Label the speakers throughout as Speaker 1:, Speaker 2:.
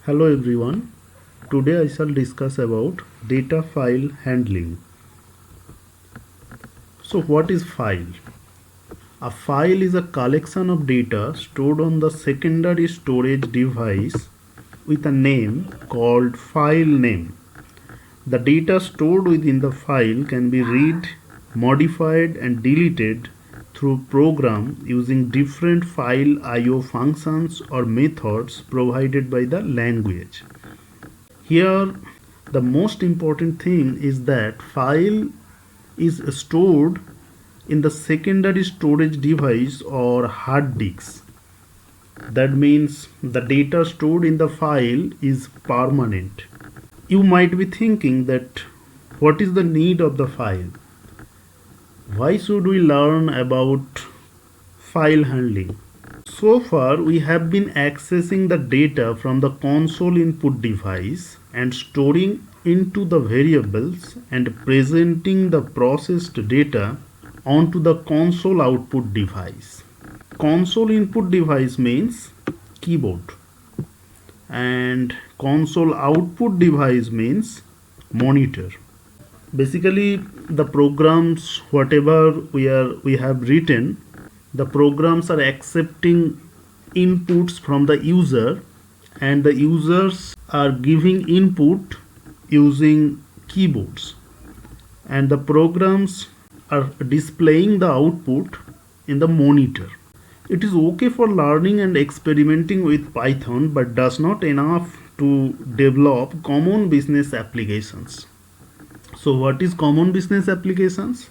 Speaker 1: Hello everyone. Today I shall discuss about data file handling. So what is file? A file is a collection of data stored on the secondary storage device with a name called file name. The data stored within the file can be read, modified and deleted through program using different file IO functions or methods provided by the language. Here the most important thing is that file is stored in the secondary storage device or hard disk. That means the data stored in the file is permanent. You might be thinking that what is the need of the file? Why should we learn about file handling? So far we have been accessing the data from the console input device and storing into the variables and presenting the processed data onto the console output device. Console input device means keyboard and console output device means monitor. Basically the programs whatever we have written, the programs are accepting inputs from the user and the users are giving input using keyboards, and the programs are displaying the output in the monitor. It is okay for learning and experimenting with Python but does not enough to develop common business applications. So what is common business applications?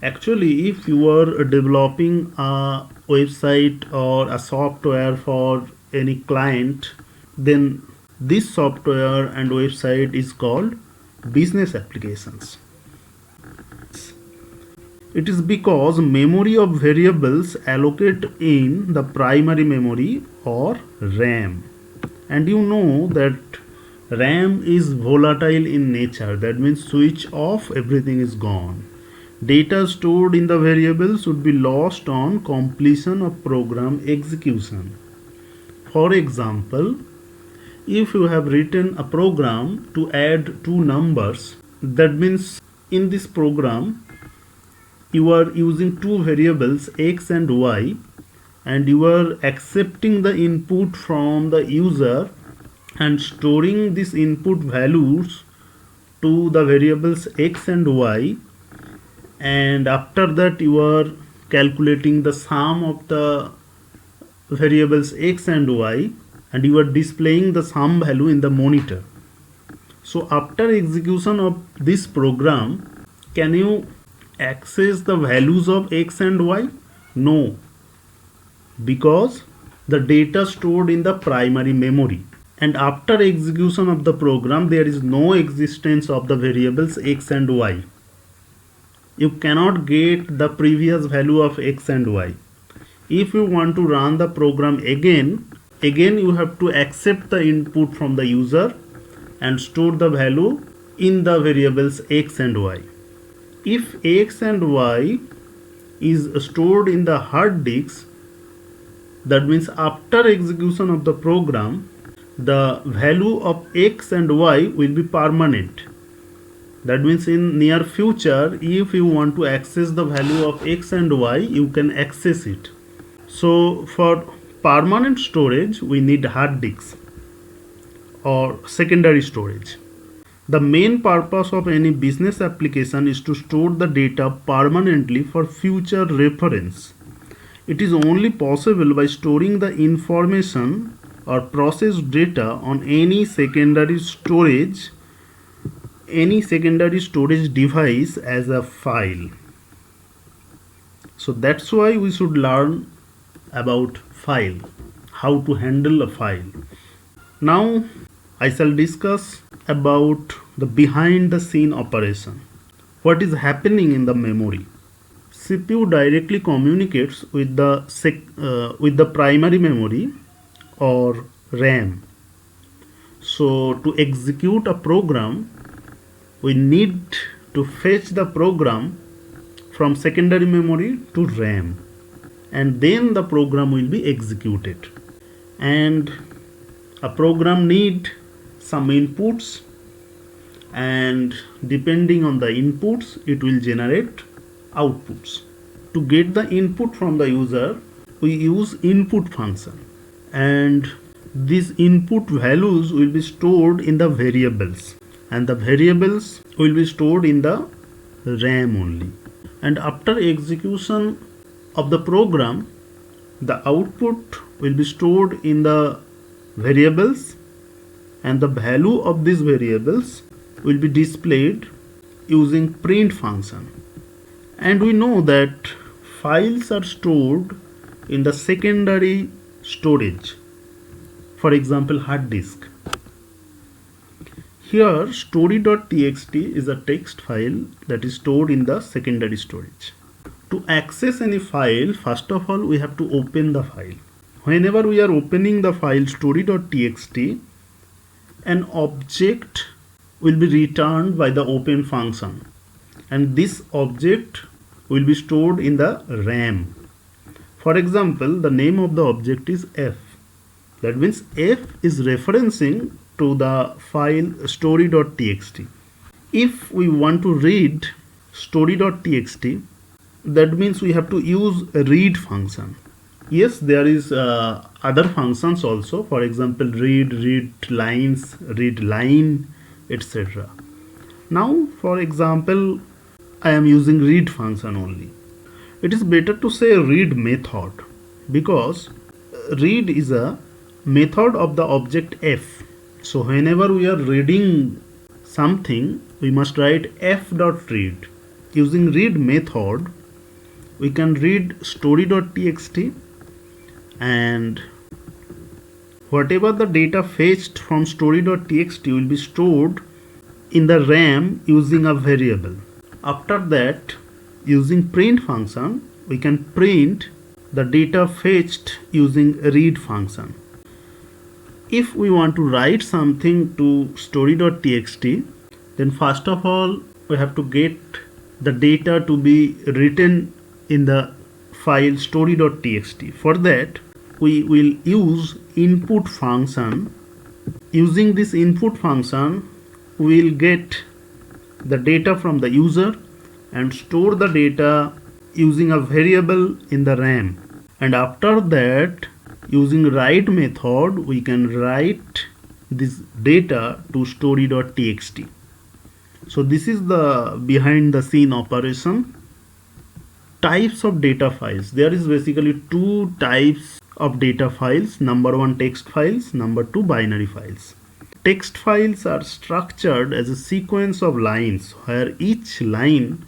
Speaker 1: Actually, if you are developing a website or a software for any client, then this software and website is called business applications. It is because memory of variables allocate in the primary memory or RAM. And you know that RAM is volatile in nature. That means switch off, everything is gone. Data stored in the variables would be lost on completion of program execution. For example, if you have written a program to add two numbers, that means in this program you are using two variables x and y, and you are accepting the input from the user and storing these input values to the variables x and y, and after that you are calculating the sum of the variables x and y and you are displaying the sum value in the monitor. So after execution of this program, can you access the values of x and y? No, because the data stored in the primary memory, and after execution of the program there is no existence of the variables x and y. You cannot get the previous value of x and y. If you want to run the program again you have to accept the input from the user and store the value in the variables x and y. If x and y is stored in the hard disk, that means after execution of the program the value of x and y will be permanent. That means in near future if you want to access the value of x and y, you can access it. So for permanent storage we need hard disk or secondary storage. The main purpose of any business application is to store the data permanently for future reference. It is only possible by storing the information or processed data on any secondary storage device as a file. So that's why we should learn about file, how to handle a file. Now I shall discuss about the behind the scene operation. What is happening in the memory? CPU directly communicates with the primary memory or RAM. So to execute a program we need to fetch the program from secondary memory to RAM, and then the program will be executed. And A program need some inputs, and depending on the inputs it will generate outputs. To get the input from the user, we use input function, and these input values will be stored in the variables, and the variables will be stored in the RAM only. And after execution of the program, the output will be stored in the variables, and the value of these variables will be displayed using print function. And we know that files are stored in the secondary storage, for example hard disk. Here story.txt is a text file that is stored in the secondary storage. To access any file, first of all we have to open the file. Whenever we are opening the file story.txt, an object will be returned by the open function, and this object will be stored in the RAM. For example, the name of the object is f. That means f is referencing to the file story.txt. If we want to read story.txt, that means we have to use a read function. Yes, there is other functions also, for example read lines, read line, etc. Now for example I am using read function only. It is better to say read method, because read is a method of the object f. So whenever we are reading something, we must write f.read. Using read method, we can read story.txt, and whatever the data fetched from story.txt will be stored in the RAM using a variable. After that, using print function, we can print the data fetched using read function. If we want to write something to story.txt, then first of all we have to get the data to be written in the file story.txt. For that we will use input function. Using this input function, we will get the data from the user and store the data using a variable in the RAM. And after that, using write method, we can write this data to story.txt. So this is the behind the scene operation. Types of data files. There is basically two types of data files. Number one, text files. Number two, binary files. Text files are structured as a sequence of lines where each line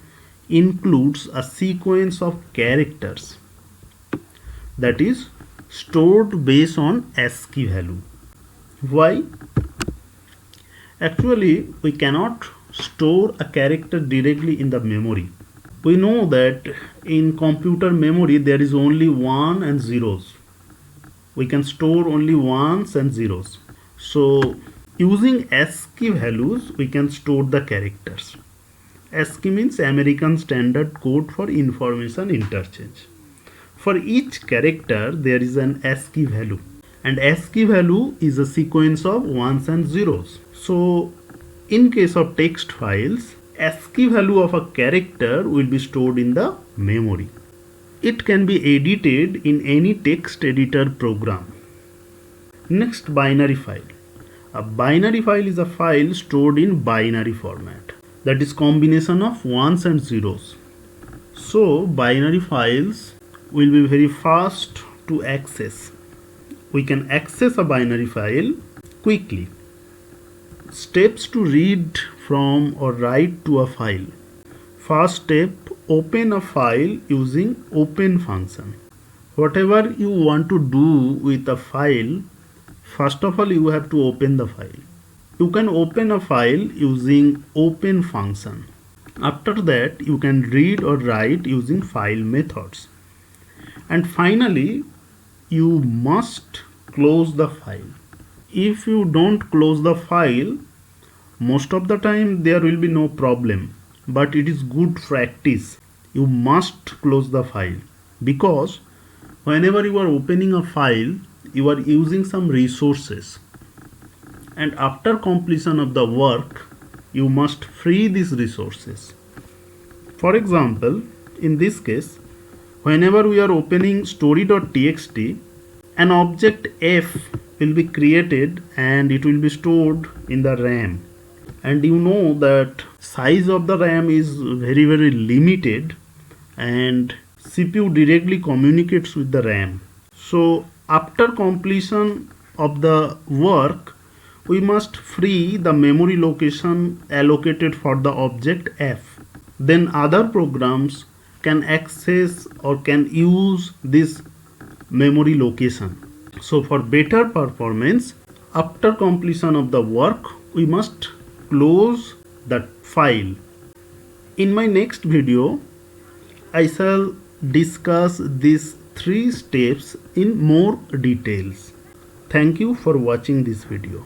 Speaker 1: includes a sequence of characters that is stored based on ASCII value. Why? Actually, we cannot store a character directly in the memory. We know that in computer memory there is only 1 and zeros. We can store only ones and zeros. So using ASCII values, we can store the characters. ASCII means American Standard Code for Information Interchange. For each character there is an ASCII value, and ASCII value is a sequence of ones and zeros. So in case of text files, ASCII value of a character will be stored in the memory. It can be edited in any text editor program. Next, binary file. A binary file is a file stored in binary format, that is combination of ones and zeros. So binary files will be very fast to access. We can access a binary file quickly. Steps to read from or write to a file. First step, open a file using open function. Whatever you want to do with a file, first of all you have to open the file. You can open a file using open function. After that you can read or write using file methods. And finally you must close the file. If you don't close the file, most of the time there will be no problem, but it is good practice. You must close the file, because whenever you are opening a file, you are using some resources. and after completion of the work you must free these resources. For example, in this case, whenever we are opening story.txt, an object f will be created and it will be stored in the RAM. And you know that size of the RAM is very limited and CPU directly communicates with the RAM. So after completion of the work, we must free the memory location allocated for the object f. Then other programs can access or can use this memory location. So for better performance, after completion of the work, we must close that file. In my next video, I shall discuss these 3 steps in more details. Thank you for watching this video.